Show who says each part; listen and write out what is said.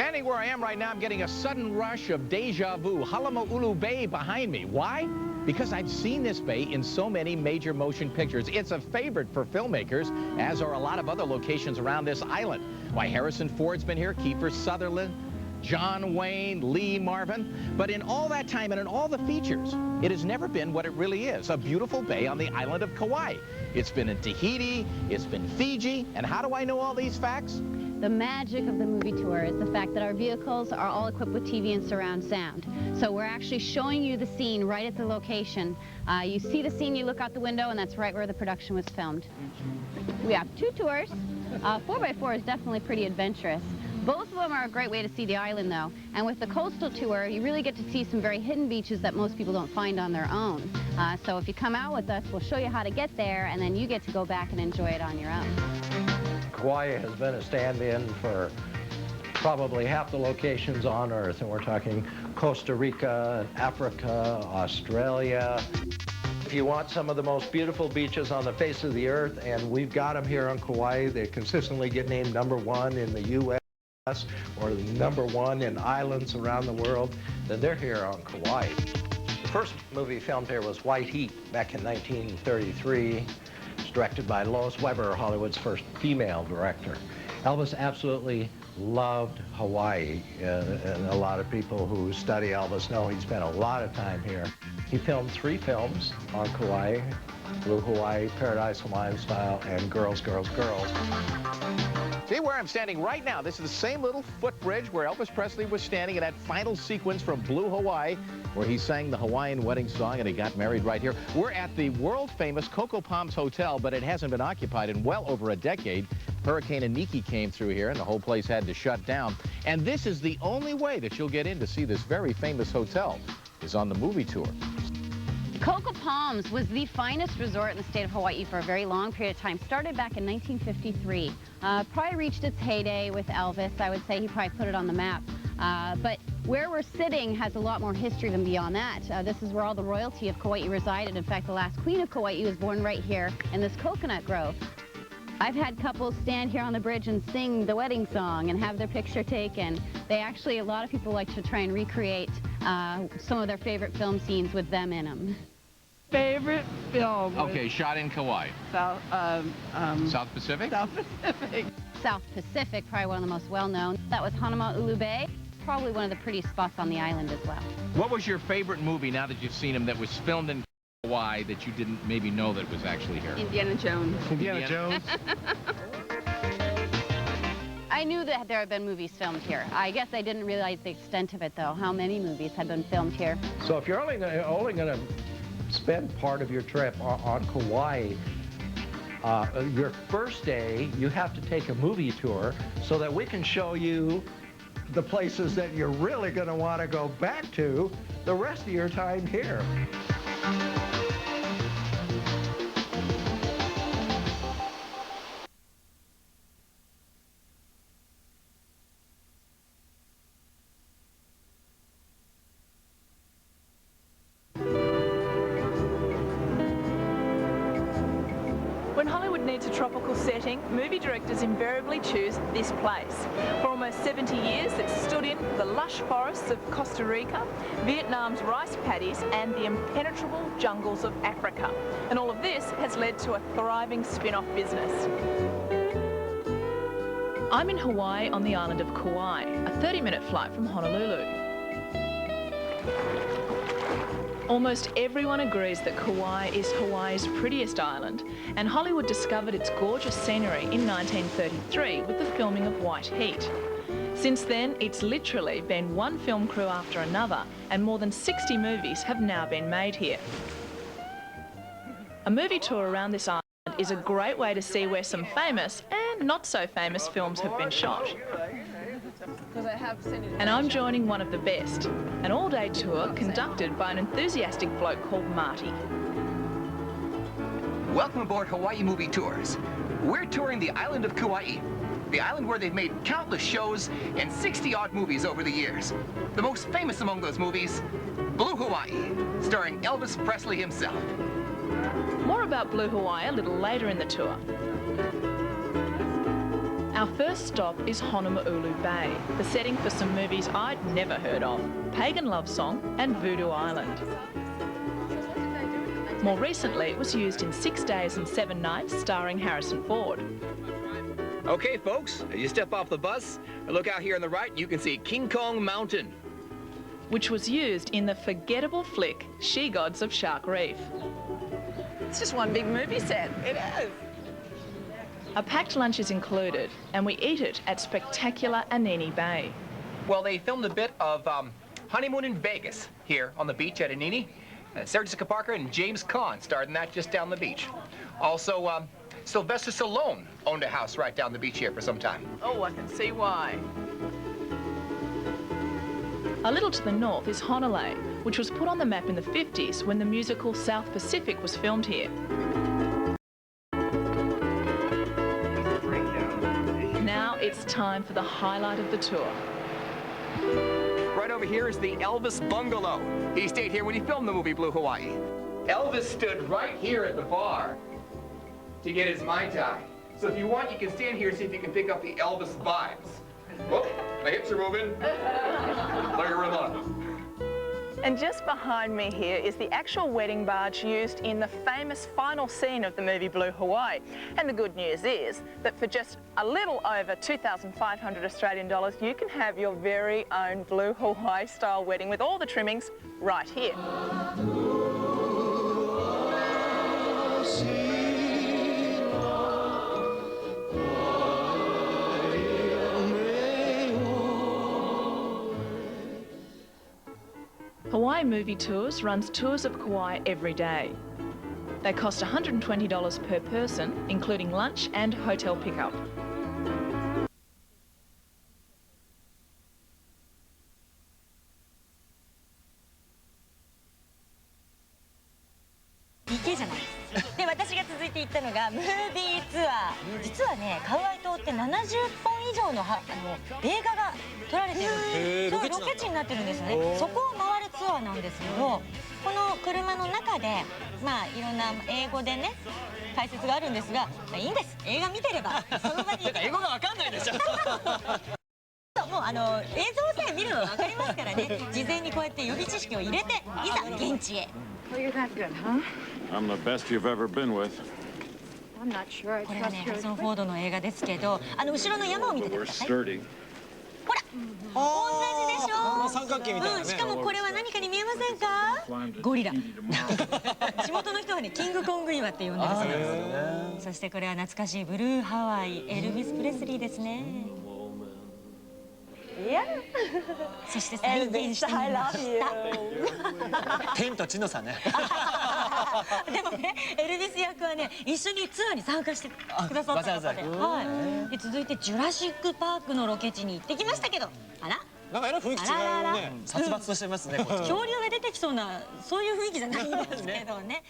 Speaker 1: Standing where I am right now, I'm getting a sudden rush of deja vu. Halemo'ulu Bay behind me. Why? Because I've seen this bay in so many major motion pictures. It's a favorite for filmmakers, as are a lot of other locations around this island. Why, Harrison Ford's been here, Kiefer Sutherland, John Wayne, Lee Marvin. But in all that time and in all the features, it has never been what it really is, a beautiful bay on the island of Kauai. It's been in Tahiti, it's been Fiji, and how do I know all these facts?
Speaker 2: The magic of the movie tour is the fact that our vehicles are all equipped with TV and surround sound. So we're actually showing you the scene right at the location. You see the scene, you look out the window, and that's right where the production was filmed. We have 2 tours. 4x4 is definitely pretty adventurous. Both of them are a great way to see the island, though. And with the coastal tour, you really get to see some very hidden beaches that most people don't find on their own. So if you come out with us, we'll show you how to get there, and then you get to go back and enjoy it on your own.
Speaker 3: Kauai has been a stand-in for probably half the locations on Earth, and we're talking Costa Rica, Africa, Australia. If you want some of the most beautiful beaches on the face of the Earth, and we've got them here on Kauai, they consistently get named #1 in the U.S. or #1 in islands around the world, then they're here on Kauai. The first movie filmed here was White Heat back in 1933. Directed by Lois Weber, Hollywood's first female director. Elvis absolutely loved Hawaii, and a lot of people who study Elvis know he spent a lot of time here. He filmed 3 films on Kauai: Blue Hawaii, Paradise Hawaiian Style, and Girls, Girls, Girls.
Speaker 1: See where I'm standing right now? This is the same little footbridge where Elvis Presley was standing in that final sequence from Blue Hawaii, where he sang the Hawaiian wedding song and he got married right here. We're at the world-famous Coco Palms Hotel, but it hasn't been occupied in well over a decade. Hurricane Iniki came through here and the whole place had to shut down. And this is the only way that you'll get in to see this very famous hotel, is on the movie tour.
Speaker 2: Coco Palms was the finest resort in the state of Hawaii for a very long period of time. Started back in 1953. Probably reached its heyday with Elvis. I would say he probably put it on the map. But where we're sitting has a lot more history than beyond that. This is where all the royalty of Kauai resided. In fact, the last queen of Kauai was born right here in this coconut grove. I've had couples stand here on the bridge and sing the wedding song and have their picture taken. They actually, a lot of people like to try and recreate some of their favorite film scenes with them in them.
Speaker 4: Favorite film?
Speaker 1: Okay, shot in Kauai.
Speaker 4: South
Speaker 1: Pacific?
Speaker 4: South Pacific.
Speaker 2: South Pacific, probably one of the most well-known. That was Halemo'ulu Bay. Probably one of the prettiest spots on the island as well.
Speaker 1: What was your favorite movie, now that you've seen them, that was filmed in Kauai that you didn't maybe know that was actually here?
Speaker 4: Indiana Jones.
Speaker 3: Indiana Jones?
Speaker 2: I knew that there had been movies filmed here. I guess I didn't realize the extent of it, though, how many movies had been filmed here.
Speaker 3: So if you're only going to spend part of your trip on Kauai, your first day, you have to take a movie tour so that we can show you the places that you're really going to want to go back to the rest of your time here.
Speaker 5: When Hollywood needs a tropical setting, movie directors invariably choose this place. For almost 70 years, it's stood in the lush forests of Costa Rica, Vietnam's rice paddies, and the impenetrable jungles of Africa. And all of this has led to a thriving spin-off business. I'm in Hawaii on the island of Kauai, a 30-minute flight from Honolulu. Almost everyone agrees that Kauai is Hawaii's prettiest island, and Hollywood discovered its gorgeous scenery in 1933 with the filming of White Heat. Since then, it's literally been one film crew after another, and more than 60 movies have now been made here. A movie tour around this island is a great way to see where some famous and not so famous films have been shot. And I'm joining one of the best, an all-day tour conducted by an enthusiastic bloke called Marty.
Speaker 6: Welcome aboard Hawaii Movie Tours. We're touring the island of Kauai, the island where they've made countless shows and 60-odd movies over the years. The most famous among those movies, Blue Hawaii, starring Elvis Presley himself.
Speaker 5: More about Blue Hawaii a little later in the tour. Our first stop is Honolulu Bay, the setting for some movies I'd never heard of, Pagan Love Song and Voodoo Island. More recently, it was used in 6 Days and 7 Nights, starring Harrison Ford.
Speaker 6: Okay, folks, as you step off the bus, look out here on the right, you can see King Kong Mountain,
Speaker 5: Which was used in the forgettable flick She-Gods of Shark Reef.
Speaker 4: It's just one big movie set.
Speaker 6: It is.
Speaker 5: A packed lunch is included, and we eat it at spectacular Anini Bay.
Speaker 6: Well, they filmed a bit of Honeymoon in Vegas here on the beach at Anini. Sarah Jessica Parker and James Caan starred in that just down the beach. Also, Sylvester Stallone owned a house right down the beach here for some time.
Speaker 4: Oh, I can see why.
Speaker 5: A little to the north is Honolulu, which was put on the map in the 50s when the musical South Pacific was filmed here. Now it's time for the highlight of the tour.
Speaker 6: Right over here is the Elvis Bungalow. He stayed here when he filmed the movie Blue Hawaii. Elvis stood right here at the bar to get his Mai Tai. So if you want, you can stand here and see if you can pick up the Elvis vibes. Whoop, my hips are moving. Like a rhythm.
Speaker 5: And just behind me here is the actual wedding barge used in the famous final scene of the movie Blue Hawaii. And the good news is that for just a little over 2,500 Australian dollars, you can have your very own Blue Hawaii style wedding with all the trimmings right here. Hawaii Movie Tours runs tours of Kauai every day. They cost $120 per person, including lunch and hotel pickup.
Speaker 7: で、私が続いて行ったのがムービーツアー。実はね、カウアイ島って70本以上の映画が撮られてるんです。そう、ロケ地になってるんですよね。そこを回るツアーなんですけど、この車の中で、まあいろんな英語でね、解説があるんですが、いいんです。映画見てればその場に。だから英語がわかんないでしょ。もう映像さえ見ればわかりますからね。事前にこうやって予備知識を入れて、いざ現地へ。
Speaker 8: Well, you're that good, huh? I'm the best you've ever been with. I'm not sure I trust you.
Speaker 7: これはね、ハリソン・フォードの映画ですけど、後ろの山を見ててください。ほら、同じでしょ。三角形みたいなね。しかもこれは何かに見えませんか？ゴリラ。地元の人はね、キングコング岩って呼んでるそうです。そしてこれは懐かしいブルーハワイ、エルビス・プレスリーですね。そして再現してみました。
Speaker 9: 天と地の差ね。
Speaker 7: でもね、エルビス役はね、一緒にツアーに参加してくださった方で、はい。で、続いてジュラシックパークのロケ地に行ってきましたけど、あら？
Speaker 9: なんかえらい雰囲気違うね。殺伐としてますね。
Speaker 7: 恐竜が出てきそうなそういう雰囲気じゃないんですけどね。